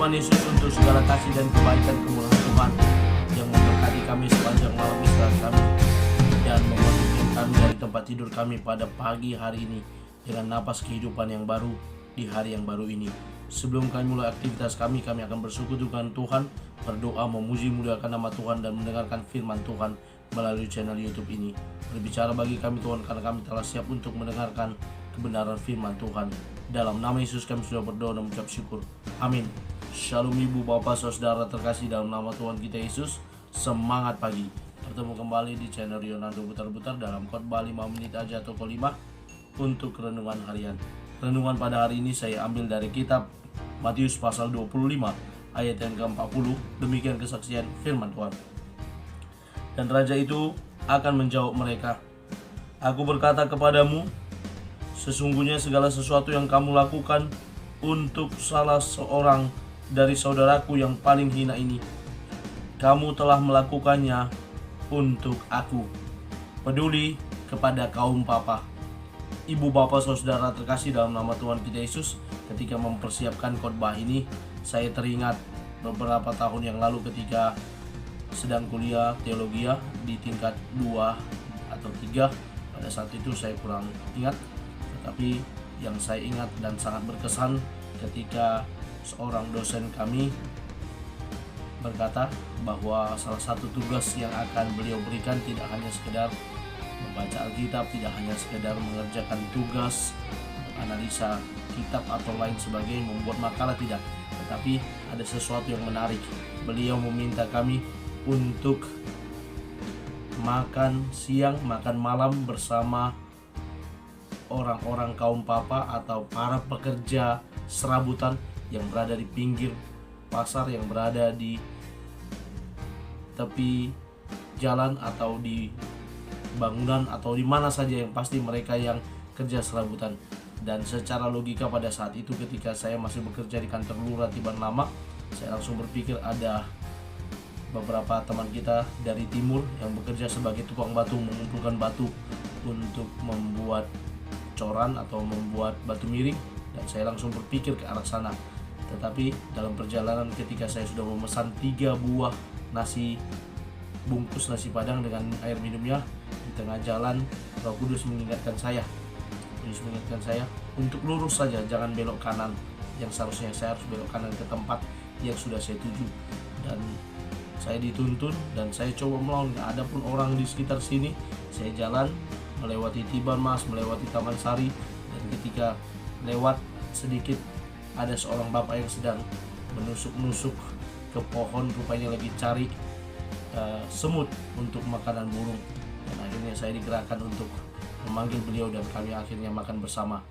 Tuhan Yesus untuk segala kasih dan kebaikan kemurahan Tuhan yang memberkati kami sepanjang malam istirahat kami dan membangunkan kami dari tempat tidur kami pada pagi hari ini dengan napas kehidupan yang baru di hari yang baru ini. Sebelum kami mulai aktivitas kami akan bersyukur dengan Tuhan, berdoa, memuji, muliakan nama Tuhan dan mendengarkan firman Tuhan melalui channel YouTube ini. Berbicara bagi kami Tuhan, karena kami telah siap untuk mendengarkan kebenaran firman Tuhan. Dalam nama Yesus kami sudah berdoa dan mengucap syukur. Amin. Shalom ibu, bapak, saudara terkasih dalam nama Tuhan kita Yesus. Semangat pagi. Bertemu kembali di channel Yonando Butar-Butar dalam khotbah 5 menit aja atau 5 untuk renungan harian. Renungan pada hari ini saya ambil dari kitab Matius pasal 25 ayat yang ke-40. Demikian kesaksian firman Tuhan. Dan raja itu akan menjawab mereka, "Aku berkata kepadamu, sesungguhnya segala sesuatu yang kamu lakukan untuk salah seorang dari saudaraku yang paling hina ini, kamu telah melakukannya untuk aku." Peduli kepada kaum papa. Ibu, bapak, saudara terkasih dalam nama Tuhan kita Yesus, ketika mempersiapkan khotbah ini, saya teringat beberapa tahun yang lalu ketika sedang kuliah teologi di tingkat 2 atau 3. Pada saat itu saya kurang ingat, tetapi yang saya ingat dan sangat berkesan ketika seorang dosen kami berkata bahwa salah satu tugas yang akan beliau berikan tidak hanya sekedar membaca Alkitab, tidak hanya sekedar mengerjakan tugas analisa kitab atau lain sebagainya, membuat makalah, tidak, tetapi ada sesuatu yang menarik. Beliau meminta kami untuk makan siang, makan malam bersama orang-orang kaum papa atau para pekerja serabutan yang berada di pinggir pasar, yang berada di tepi jalan atau di bangunan atau di mana saja, yang pasti mereka yang kerja serabutan. Dan secara logika pada saat itu ketika saya masih bekerja di kantor lurah Tiban Lama, saya langsung berpikir ada beberapa teman kita dari timur yang bekerja sebagai tukang batu, mengumpulkan batu untuk membuat coran atau membuat batu miring, dan saya langsung berpikir ke arah sana. Tetapi dalam perjalanan ketika saya sudah memesan 3 buah bungkus nasi padang dengan air minumnya, di tengah jalan Roh Kudus mengingatkan saya untuk lurus saja, jangan belok kanan, yang seharusnya saya harus belok kanan ke tempat yang sudah saya tuju. Dan saya dituntun dan saya coba melawan. Ada pun orang di sekitar sini. Saya jalan melewati Tiban Mas, melewati Taman Sari, dan ketika lewat sedikit ada seorang bapak yang sedang menusuk-nusuk ke pohon, rupanya lagi cari semut untuk makanan burung. Dan akhirnya saya digerakkan untuk memanggil beliau dan kami akhirnya makan bersama.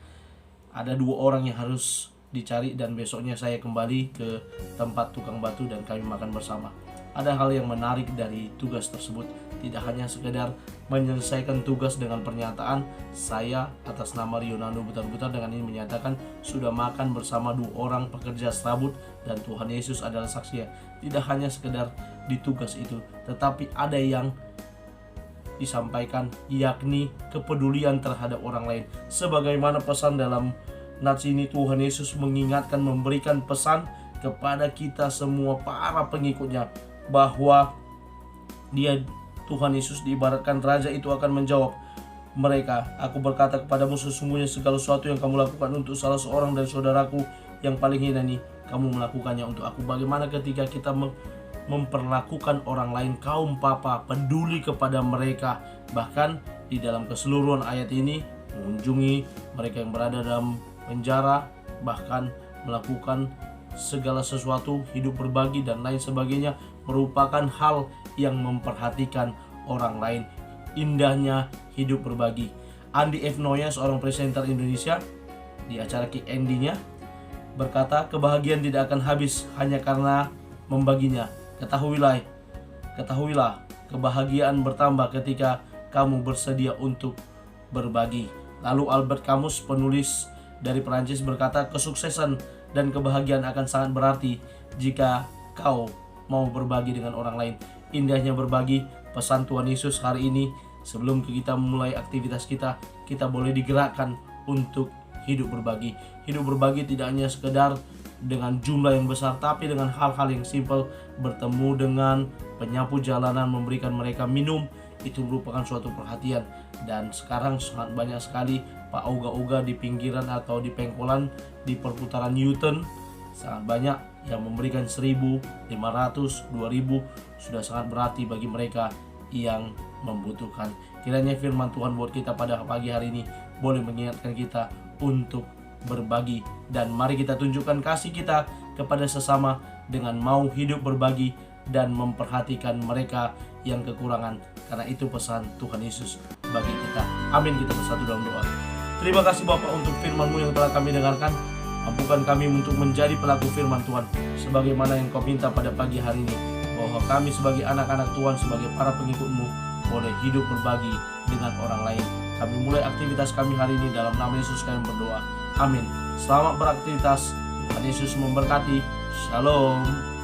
Ada 2 orang yang harus dicari dan besoknya saya kembali ke tempat tukang batu dan kami makan bersama. Ada hal yang menarik dari tugas tersebut, tidak hanya sekedar menyelesaikan tugas dengan pernyataan saya atas nama Yonando Butar-Butar dengan ini menyatakan sudah makan bersama 2 orang pekerja serabut dan Tuhan Yesus adalah saksinya. Tidak hanya sekedar di tugas itu, tetapi ada yang disampaikan, yakni kepedulian terhadap orang lain. Sebagaimana pesan dalam nats ini, Tuhan Yesus mengingatkan, memberikan pesan kepada kita semua para pengikutnya bahwa Tuhan Yesus diibaratkan raja itu akan menjawab mereka, "Aku berkata kepadamu, sesungguhnya segala sesuatu yang kamu lakukan untuk salah seorang dari saudaraku yang paling hina ini, kamu melakukannya untuk aku." Bagaimana ketika kita memperlakukan orang lain, kaum papa, peduli kepada mereka, bahkan di dalam keseluruhan ayat ini mengunjungi mereka yang berada dalam penjara, bahkan melakukan segala sesuatu, hidup berbagi dan lain sebagainya, merupakan hal yang memperhatikan orang lain. Indahnya hidup berbagi. Andi F. Noya, seorang presenter Indonesia, di acara Kick Andy-nya berkata, "Kebahagiaan tidak akan habis hanya karena membaginya. Ketahuilah, kebahagiaan bertambah ketika kamu bersedia untuk berbagi." Lalu Albert Camus, penulis dari Perancis, berkata, "Kesuksesan dan kebahagiaan akan sangat berarti jika kau mau berbagi dengan orang lain." Indahnya berbagi, pesan Tuhan Yesus hari ini. Sebelum kita memulai aktivitas kita boleh digerakkan untuk hidup berbagi. Hidup berbagi tidak hanya sekedar dengan jumlah yang besar, tapi dengan hal-hal yang simpel, bertemu dengan penyapu jalanan, memberikan mereka minum, itu merupakan suatu perhatian. Dan sekarang sangat banyak sekali Pak Oga-oga di pinggiran atau di pengkolan, di perputaran U-turn, sangat banyak yang memberikan 1.000, 500, 2.000, sudah sangat berarti bagi mereka yang membutuhkan. Kiranya firman Tuhan buat kita pada pagi hari ini boleh mengingatkan kita untuk berbagi, dan mari kita tunjukkan kasih kita kepada sesama dengan mau hidup berbagi dan memperhatikan mereka yang kekurangan, karena itu pesan Tuhan Yesus bagi kita. Amin. Kita bersatu dalam doa. Terima kasih Bapa untuk firman-Mu yang telah kami dengarkan. Mampukan kami untuk menjadi pelaku firman Tuhan sebagaimana yang Kau minta pada pagi hari ini, bahwa kami sebagai anak-anak Tuhan, sebagai para pengikut-Mu, boleh hidup berbagi dengan orang lain. Kami mulai aktivitas kami hari ini dalam nama Yesus kami berdoa. Amin. Selamat beraktivitas. Tuhan Yesus memberkati. Shalom.